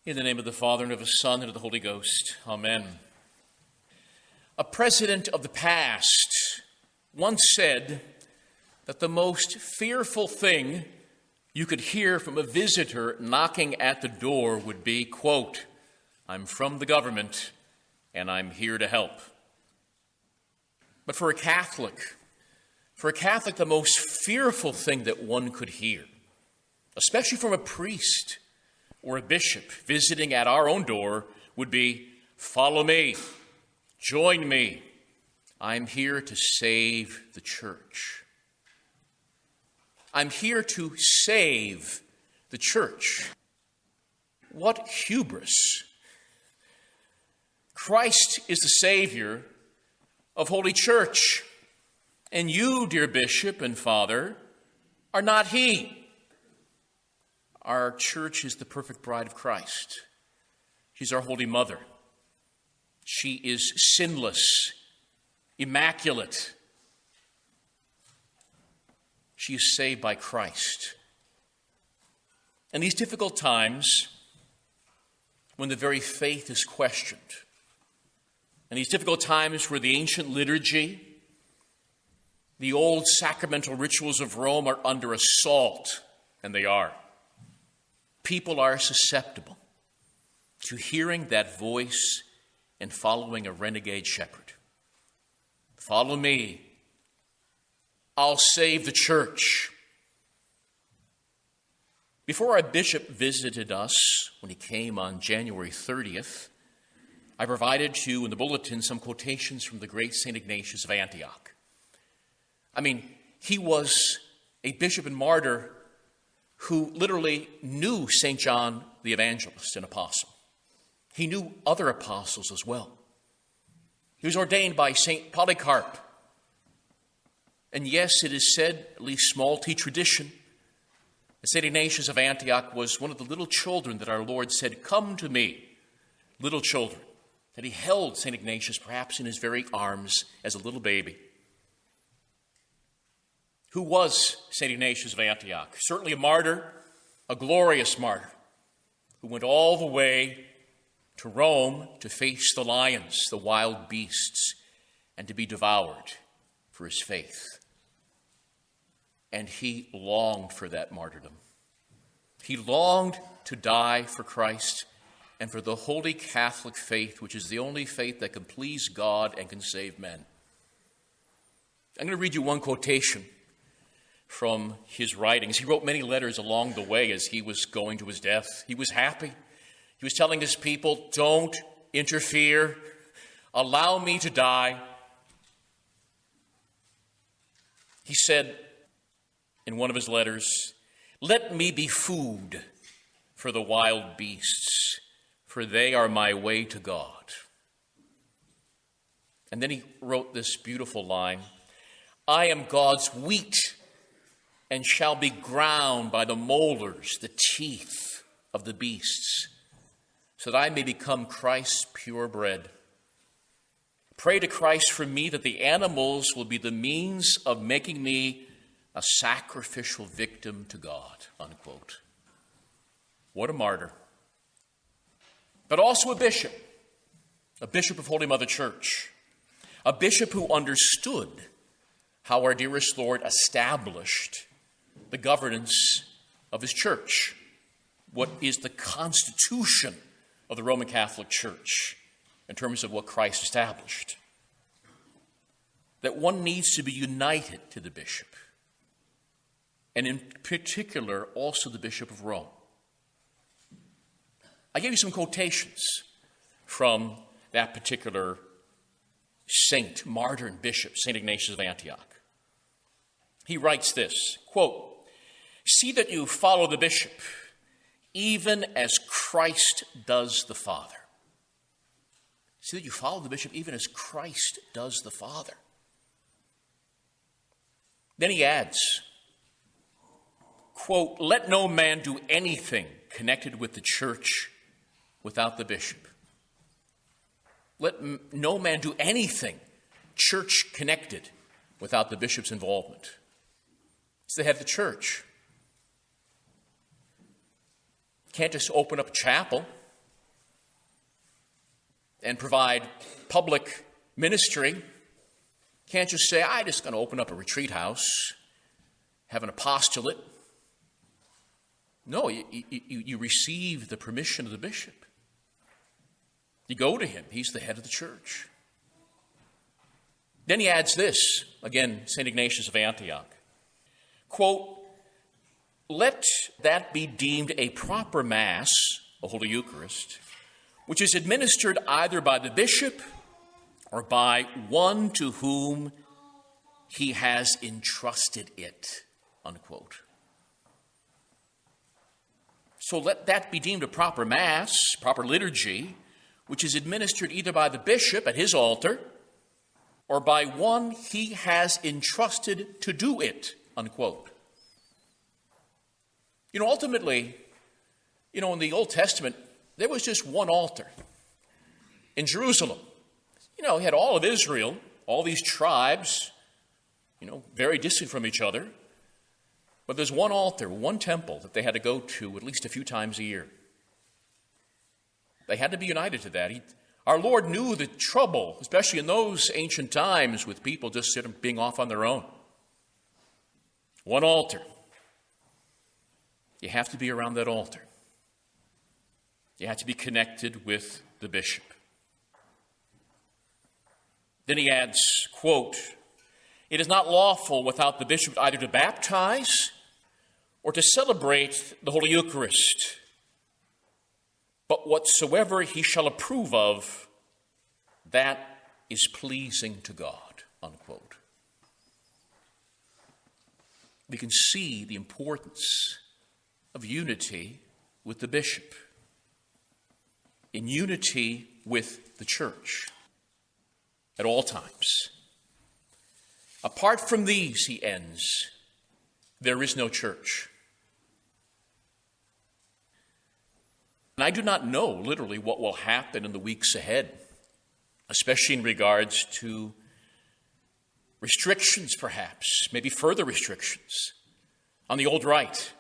In the name of the Father, and of the Son, and of the Holy Ghost. Amen. A president of the past once said that the most fearful thing you could hear from a visitor knocking at the door would be, quote, "I'm from the government, and I'm here to help." But for a Catholic, the most fearful thing that one could hear, especially from a priest or a bishop visiting at our own door, would be, "Follow me, join me. I'm here to save the church. I'm here to save the church." What hubris! Christ is the Savior of Holy Church, and you, dear Bishop and Father, are not He. Our church is the perfect bride of Christ. She's our Holy Mother. She is sinless, immaculate. She is saved by Christ. In these difficult times, when the very faith is questioned, in these difficult times where the ancient liturgy, the old sacramental rituals of Rome are under assault, and they are, people are susceptible to hearing that voice and following a renegade shepherd. Follow me. I'll save the church. Before our bishop visited us, when he came on January 30th, I provided you in the bulletin some quotations from the great St. Ignatius of Antioch. He was a bishop and martyr who literally knew St. John the Evangelist and apostle. He knew other apostles as well. He was ordained by St. Polycarp. And yes, it is said, at least small T tradition, that St. Ignatius of Antioch was one of the little children that our Lord said, "Come to me, little children," that he held St. Ignatius perhaps in his very arms as a little baby. Who was St. Ignatius of Antioch? Certainly a martyr, a glorious martyr, who went all the way to Rome to face the lions, the wild beasts, and to be devoured for his faith. And he longed for that martyrdom. He longed to die for Christ and for the holy Catholic faith, which is the only faith that can please God and can save men. I'm going to read you one quotation from his writings. He wrote many letters along the way as he was going to his death. He was happy. He was telling his people, "Don't interfere. Allow me to die." He said in one of his letters, "Let me be food for the wild beasts, for they are my way to God." And then he wrote this beautiful line, "I am God's wheat and shall be ground by the molars, the teeth of the beasts, so that I may become Christ's pure bread. Pray to Christ for me that the animals will be the means of making me a sacrificial victim to God," unquote. What a martyr. But also a bishop of Holy Mother Church, a bishop who understood how our dearest Lord established the governance of his church, what is the constitution of the Roman Catholic Church in terms of what Christ established. That one needs to be united to the bishop, and in particular also the Bishop of Rome. I gave you some quotations from that particular saint, martyr, and bishop, St. Ignatius of Antioch. He writes this, quote, "See that you follow the bishop, even as Christ does the Father." See that you follow the bishop even as Christ does the Father. Then he adds, quote, "Let no man do anything connected with the church without the bishop." Let no man do anything church connected without the bishop's involvement. He's the head of the church. Can't just open up a chapel and provide public ministry can't just say, I'm just going to open up a retreat house, have an apostolate. No, you receive the permission of the bishop. You go to him. He's the head of the church. Then he adds this, again, St. Ignatius of Antioch. Quote, let that be deemed a proper Mass, a Holy Eucharist, which is administered either by the bishop or by one to whom he has entrusted it, unquote. So let that be deemed a proper Mass, proper liturgy, which is administered either by the bishop at his altar or by one he has entrusted to do it, unquote. Ultimately, in the Old Testament, there was just one altar in Jerusalem. You had all of Israel, all these tribes, very distant from each other. But there's one altar, one temple that they had to go to at least a few times a year. They had to be united to that. Our Lord knew the trouble, especially in those ancient times, with people just being off on their own. One altar. You have to be around that altar. You have to be connected with the bishop. Then he adds, quote, it is not lawful without the bishop either to baptize or to celebrate the Holy Eucharist, but whatsoever he shall approve of, that is pleasing to God, unquote. We can see the importance of unity with the bishop, in unity with the church at all times. Apart from these, he ends, there is no church. And I do not know literally what will happen in the weeks ahead, especially in regards to restrictions, perhaps, maybe further restrictions on the old rite,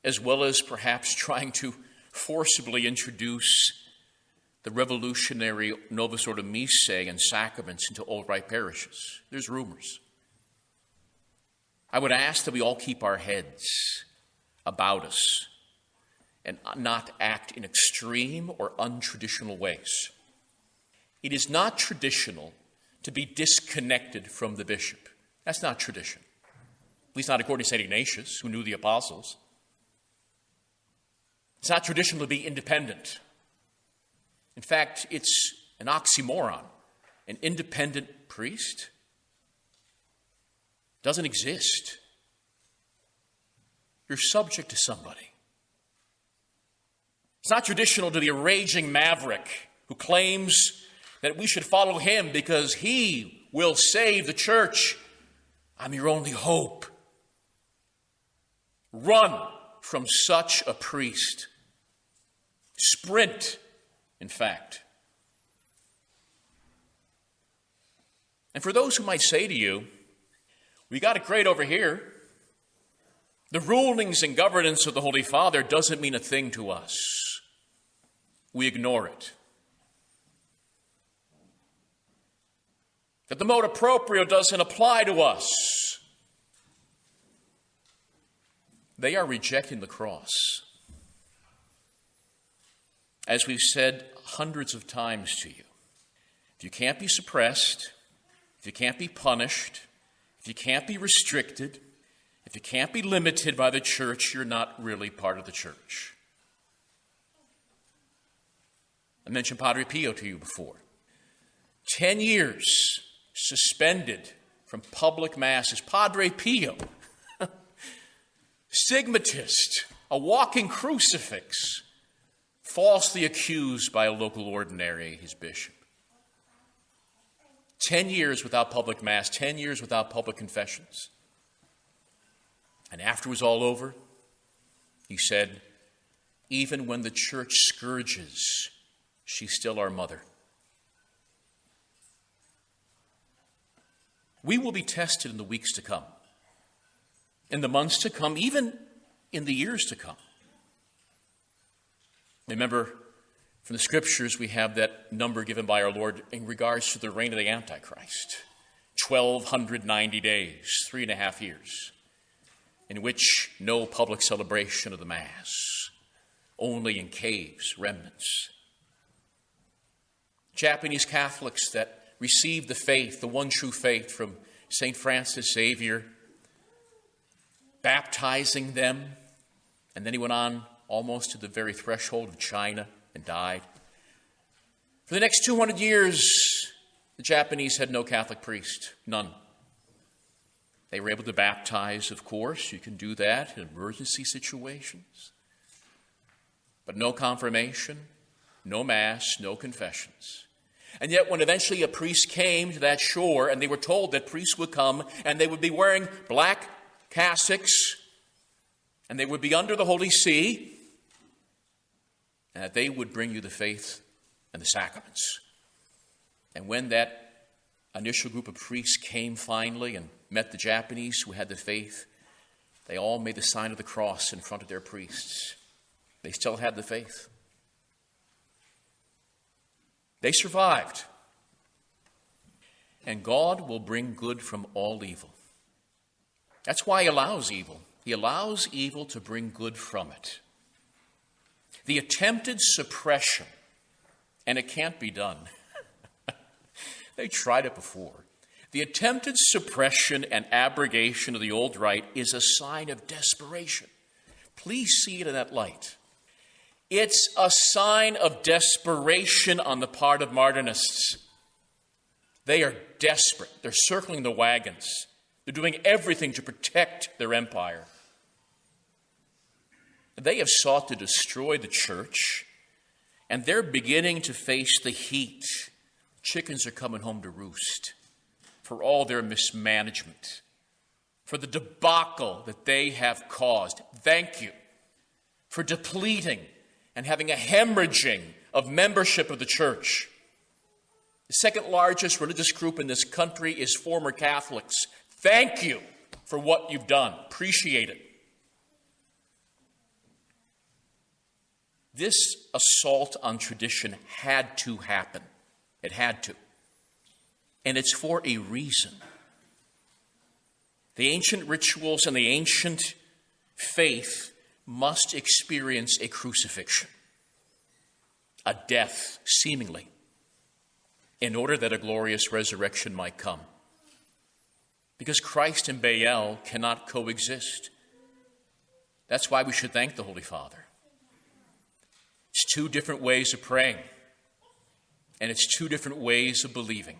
as well as perhaps trying to forcibly introduce the revolutionary Novus Ordo Missae and sacraments into old rite parishes. There's rumors. I would ask that we all keep our heads about us and not act in extreme or untraditional ways. It is not traditional to be disconnected from the bishop. That's not tradition. At least not according to St. Ignatius, who knew the apostles. It's not traditional to be independent. In fact, it's an oxymoron. An independent priest doesn't exist. You're subject to somebody. It's not traditional to be a raging maverick who claims that we should follow him because he will save the church. I'm your only hope. Run from such a priest. Sprint, in fact. And for those who might say to you, we got it great over here. The rulings and governance of the Holy Father doesn't mean a thing to us. We ignore it. That the motu proprio doesn't apply to us. They are rejecting the cross. As we've said hundreds of times to you, if you can't be suppressed, if you can't be punished, if you can't be restricted, if you can't be limited by the church, you're not really part of the church. I mentioned Padre Pio to you before. 10 years suspended from public masses. Padre Pio, stigmatist, a walking crucifix, falsely accused by a local ordinary, his bishop. 10 years without public mass, 10 years without public confessions. And after it was all over, he said, even when the church scourges, she's still our mother. We will be tested in the weeks to come, in the months to come, even in the years to come. Remember From the Scriptures, we have that number given by our Lord in regards to the reign of the Antichrist. 1,290 days, 3.5 years, in which no public celebration of the Mass, only in caves, remnants. Japanese Catholics that received the faith, the one true faith from St. Francis Xavier, baptizing them, and then he went on almost to the very threshold of China and died. For the next 200 years, the Japanese had no Catholic priest, none. They were able to baptize, of course. You can do that in emergency situations. But no confirmation, no Mass, no confessions. And yet when eventually a priest came to that shore and they were told that priests would come and they would be wearing black cassocks and they would be under the Holy See and that they would bring you the faith and the sacraments. And when that initial group of priests came finally and met the Japanese who had the faith, they all made the sign of the cross in front of their priests. They still had the faith. They survived. And God will bring good from all evil. That's why he allows evil. He allows evil to bring good from it. The attempted suppression, and it can't be done. They tried it before. The attempted suppression and abrogation of the old rite is a sign of desperation. Please see it in that light. It's a sign of desperation on the part of modernists. They are desperate. They're circling the wagons. They're doing everything to protect their empire. They have sought to destroy the church, and they're beginning to face the heat. Chickens are coming home to roost for all their mismanagement, for the debacle that they have caused. Thank you for depleting and having a hemorrhaging of membership of the church. The second largest religious group in this country is former Catholics. Thank you for what you've done. Appreciate it. This assault on tradition had to happen. It had to. And it's for a reason. The ancient rituals and the ancient faith must experience a crucifixion, a death, seemingly, in order that a glorious resurrection might come. Because Christ and Baal cannot coexist. That's why we should thank the Holy Father. It's two different ways of praying, and it's two different ways of believing.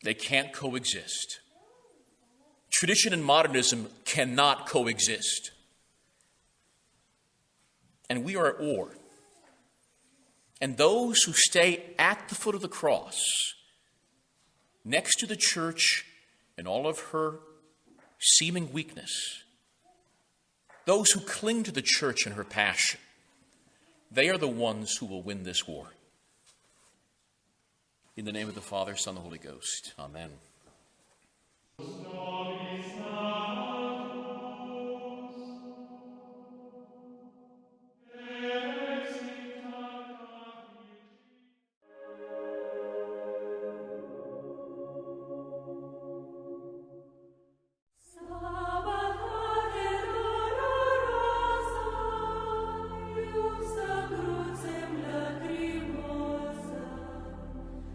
They can't coexist. Tradition and modernism cannot coexist. And we are at war. And those who stay at the foot of the cross, next to the church in all of her seeming weakness, those who cling to the church in her passion, they are the ones who will win this war. In the name of the Father, Son, and the Holy Ghost. Amen.